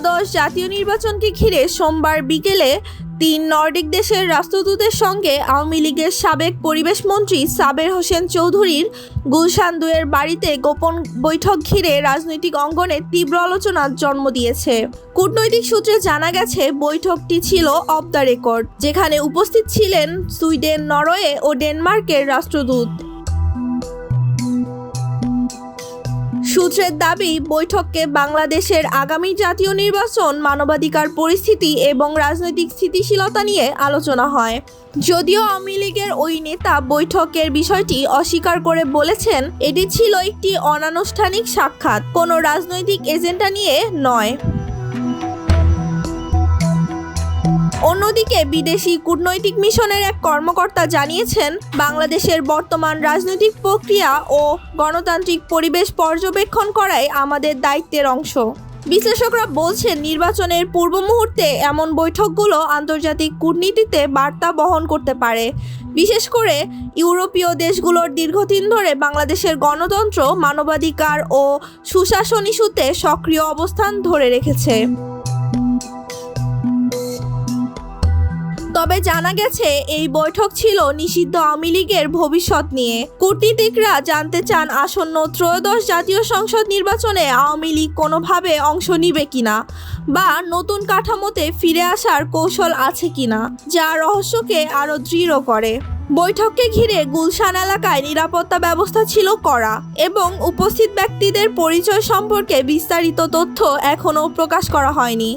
ত্রয়োদশ জাতীয় নির্বাচনকে ঘিরে সোমবার বিকেলে 3 নর্ডিক দেশের রাষ্ট্রদূতের সঙ্গে আওয়ামী লীগের সাবেক পরিবেশ মন্ত্রী সাবের হোসেন চৌধুরীর গুলশান 2-এর বাড়িতে গোপন বৈঠক ঘিরে রাজনৈতিক অঙ্গনে তীব্র আলোচনার জন্ম দিয়েছে। কূটনৈতিক সূত্রে জানা গেছে, বৈঠকটি ছিল অফ দ্য রেকর্ড, যেখানে উপস্থিত ছিলেন সুইডেন, নরওয়ে ও ডেনমার্কের রাষ্ট্রদূত। সূত্রের দাবি, বৈঠককে বাংলাদেশের আগামী জাতীয় নির্বাচন, মানবাধিকার পরিস্থিতি এবং রাজনৈতিক স্থিতিশীলতা নিয়ে আলোচনা হয়। যদিও আওয়ামী লীগের ওই নেতা বৈঠকের বিষয়টি অস্বীকার করে বলেছেন, এটি ছিল একটি অনানুষ্ঠানিক সাক্ষাৎ, কোনো রাজনৈতিক এজেন্ডা নিয়ে নয়। অন্যদিকে বিদেশি কূটনৈতিক মিশনের এক কর্মকর্তা জানিয়েছেন, বাংলাদেশের বর্তমান রাজনৈতিক প্রক্রিয়া ও গণতান্ত্রিক পরিবেশ পর্যবেক্ষণ করাই আমাদের দায়িত্বের অংশ। বিশ্লেষকরা বলছেন, নির্বাচনের পূর্ব মুহূর্তে এমন বৈঠকগুলো আন্তর্জাতিক কূটনীতিতে বার্তা বহন করতে পারে। বিশেষ করে ইউরোপীয় দেশগুলোর দীর্ঘদিন ধরে বাংলাদেশের গণতন্ত্র, মানবাধিকার ও সুশাসন ইস্যুতে সক্রিয় অবস্থান ধরে রেখেছে। তবে জানা গেছে, এই বৈঠক ছিল নিষিদ্ধ আওয়ামী লীগের ভবিষ্যৎ নিয়ে। কূটনীতিকরা জানতে চান, আসন্ন ত্রয়োদশ জাতীয় সংসদ নির্বাচনে আওয়ামী লীগ কোনোভাবে অংশ নিবে কিনা বা নতুন কাঠামোতে ফিরে আসার কৌশল আছে কিনা, যা রহস্যকে আরও দৃঢ় করে। বৈঠককে ঘিরে গুলশান এলাকায় নিরাপত্তা ব্যবস্থা ছিল কড়া এবং উপস্থিত ব্যক্তিদের পরিচয় সম্পর্কে বিস্তারিত তথ্য এখনও প্রকাশ করা হয়নি।